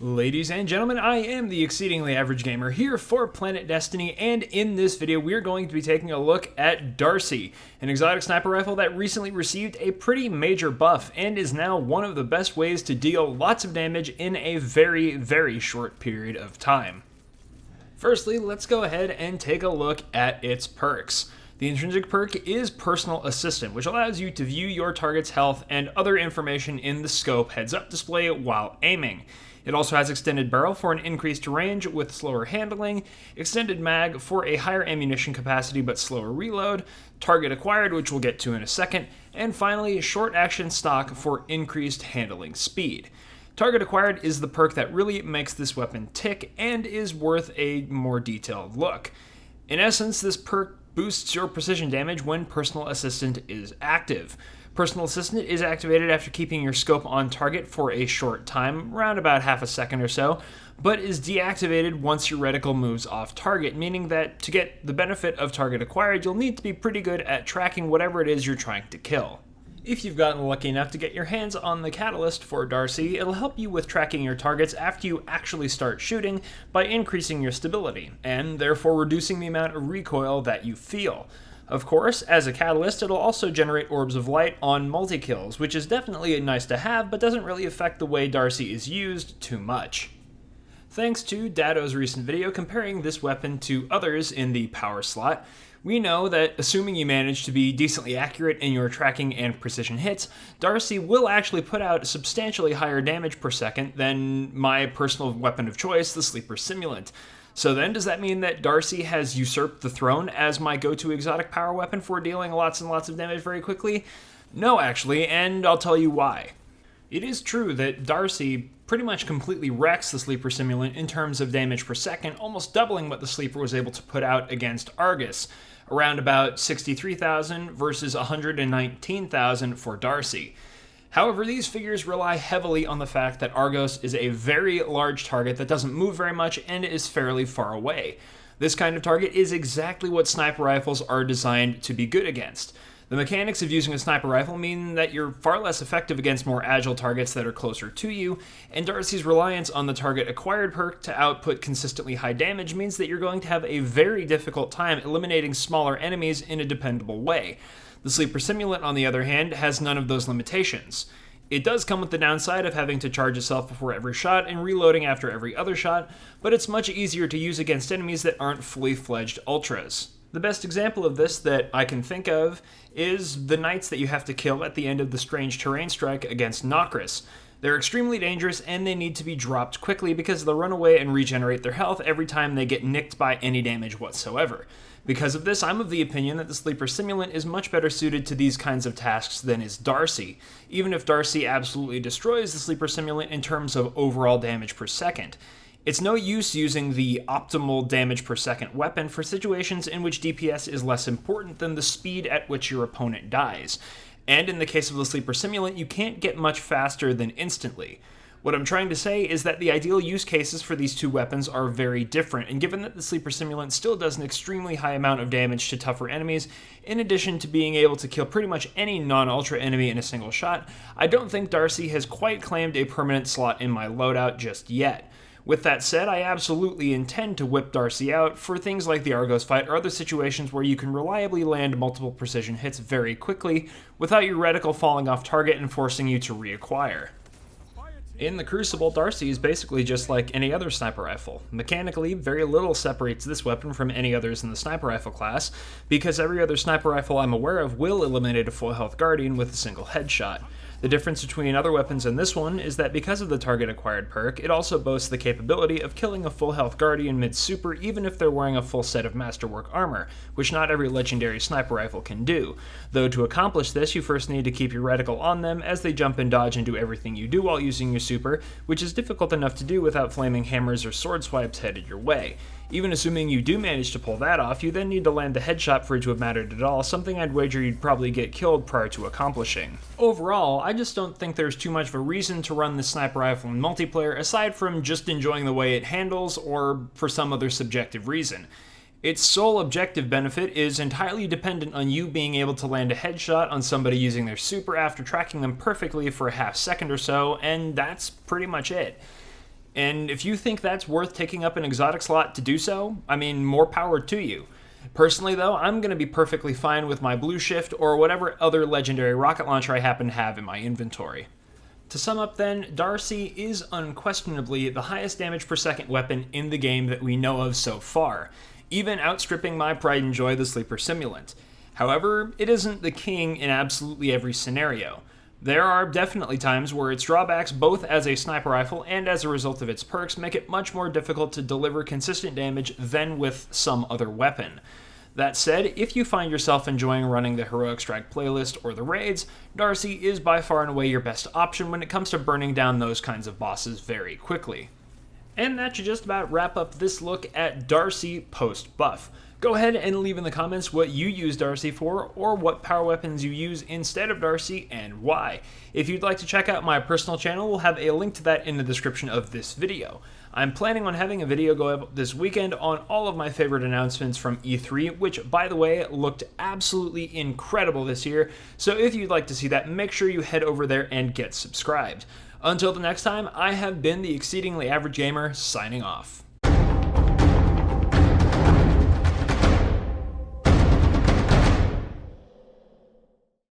Ladies and gentlemen, I am the Exceedingly Average Gamer here for Planet Destiny, and in this video we are going to be taking a look at D.A.R.C.I, an exotic sniper rifle that recently received a pretty major buff and is now one of the best ways to deal lots of damage in a very short period of time. Firstly, let's go ahead and take a look at its perks. The intrinsic perk is Personal Assistant, which allows you to view your target's health and other information in the scope heads-up display while aiming. It also has Extended Barrel for an increased range with slower handling, Extended Mag for a higher ammunition capacity but slower reload, Target Acquired, which we'll get to in a second, and finally Short Action Stock for increased handling speed. Target Acquired is the perk that really makes this weapon tick and is worth a more detailed look. In essence, this perk boosts your precision damage when Personal Assistant is active. Personal Assistant is activated after keeping your scope on target for a short time, around about half a second or so, but is deactivated once your reticle moves off target, meaning that to get the benefit of Target Acquired, you'll need to be pretty good at tracking whatever it is you're trying to kill. If you've gotten lucky enough to get your hands on the catalyst for D.A.R.C.I, it'll help you with tracking your targets after you actually start shooting by increasing your stability, and therefore reducing the amount of recoil that you feel. Of course, as a catalyst, it'll also generate orbs of light on multi-kills, which is definitely nice to have, but doesn't really affect the way D.A.R.C.I is used too much. Thanks to Dado's recent video comparing this weapon to others in the power slot, we know that assuming you manage to be decently accurate in your tracking and precision hits, D.A.R.C.I will actually put out substantially higher damage per second than my personal weapon of choice, the Sleeper Simulant. So then, does that mean that D.A.R.C.I has usurped the throne as my go-to exotic power weapon for dealing lots and lots of damage very quickly? No, actually, and I'll tell you why. It is true that D.A.R.C.I pretty much completely wrecks the Sleeper Simulant in terms of damage per second, almost doubling what the Sleeper was able to put out against Argus, around about 63,000 versus 119,000 for D.A.R.C.I. However, these figures rely heavily on the fact that Argos is a very large target that doesn't move very much and is fairly far away. This kind of target is exactly what sniper rifles are designed to be good against. The mechanics of using a sniper rifle mean that you're far less effective against more agile targets that are closer to you, and D.A.R.C.'s reliance on the Target Acquired perk to output consistently high damage means that you're going to have a very difficult time eliminating smaller enemies in a dependable way. The Sleeper Simulant, on the other hand, has none of those limitations. It does come with the downside of having to charge itself before every shot and reloading after every other shot, but it's much easier to use against enemies that aren't fully fledged ultras. The best example of this that I can think of is the knights that you have to kill at the end of the Strange Terrain Strike against Nokris. They're extremely dangerous and they need to be dropped quickly because they'll run away and regenerate their health every time they get nicked by any damage whatsoever. Because of this, I'm of the opinion that the Sleeper Simulant is much better suited to these kinds of tasks than is D.A.R.C.I, even if D.A.R.C.I absolutely destroys the Sleeper Simulant in terms of overall damage per second. It's no use using the optimal damage per second weapon for situations in which DPS is less important than the speed at which your opponent dies. And in the case of the Sleeper Simulant, you can't get much faster than instantly. What I'm trying to say is that the ideal use cases for these two weapons are very different, and given that the Sleeper Simulant still does an extremely high amount of damage to tougher enemies, in addition to being able to kill pretty much any non-ultra enemy in a single shot, I don't think D.A.R.C.I has quite claimed a permanent slot in my loadout just yet. With that said, I absolutely intend to whip D.A.R.C.I out for things like the Argos fight or other situations where you can reliably land multiple precision hits very quickly without your reticle falling off target and forcing you to reacquire. In the Crucible, D.A.R.C.I is basically just like any other sniper rifle. Mechanically, very little separates this weapon from any others in the sniper rifle class, because every other sniper rifle I'm aware of will eliminate a full health Guardian with a single headshot. The difference between other weapons and this one is that because of the Target Acquired perk, it also boasts the capability of killing a full health Guardian mid-super even if they're wearing a full set of Masterwork armor, which not every legendary sniper rifle can do. Though to accomplish this, you first need to keep your reticle on them as they jump and dodge and do everything you do while using your super, which is difficult enough to do without flaming hammers or sword swipes headed your way. Even assuming you do manage to pull that off, you then need to land the headshot for it to have mattered at all, something I'd wager you'd probably get killed prior to accomplishing. Overall, I just don't think there's too much of a reason to run this sniper rifle in multiplayer aside from just enjoying the way it handles or for some other subjective reason. Its sole objective benefit is entirely dependent on you being able to land a headshot on somebody using their super after tracking them perfectly for a half second or so, and that's pretty much it. And if you think that's worth taking up an exotic slot to do so, I mean, more power to you. Personally, though, I'm going to be perfectly fine with my Blue Shift or whatever other legendary rocket launcher I happen to have in my inventory. To sum up then, D.A.R.C.I is unquestionably the highest damage per second weapon in the game that we know of so far, even outstripping my pride and joy, the Sleeper Simulant. However, it isn't the king in absolutely every scenario. There are definitely times where its drawbacks, both as a sniper rifle and as a result of its perks, make it much more difficult to deliver consistent damage than with some other weapon. That said, if you find yourself enjoying running the Heroic Strike playlist or the raids, D.A.R.C.I is by far and away your best option when it comes to burning down those kinds of bosses very quickly. And that should just about wrap up this look at D.A.R.C.I post-buff. Go ahead and leave in the comments what you use D.A.R.C.I for, or what power weapons you use instead of D.A.R.C.I and why. If you'd like to check out my personal channel, we'll have a link to that in the description of this video. I'm planning on having a video go up this weekend on all of my favorite announcements from E3, which, by the way, looked absolutely incredible this year, so if you'd like to see that, make sure you head over there and get subscribed. Until the next time, I have been the Exceedingly Average Gamer, signing off.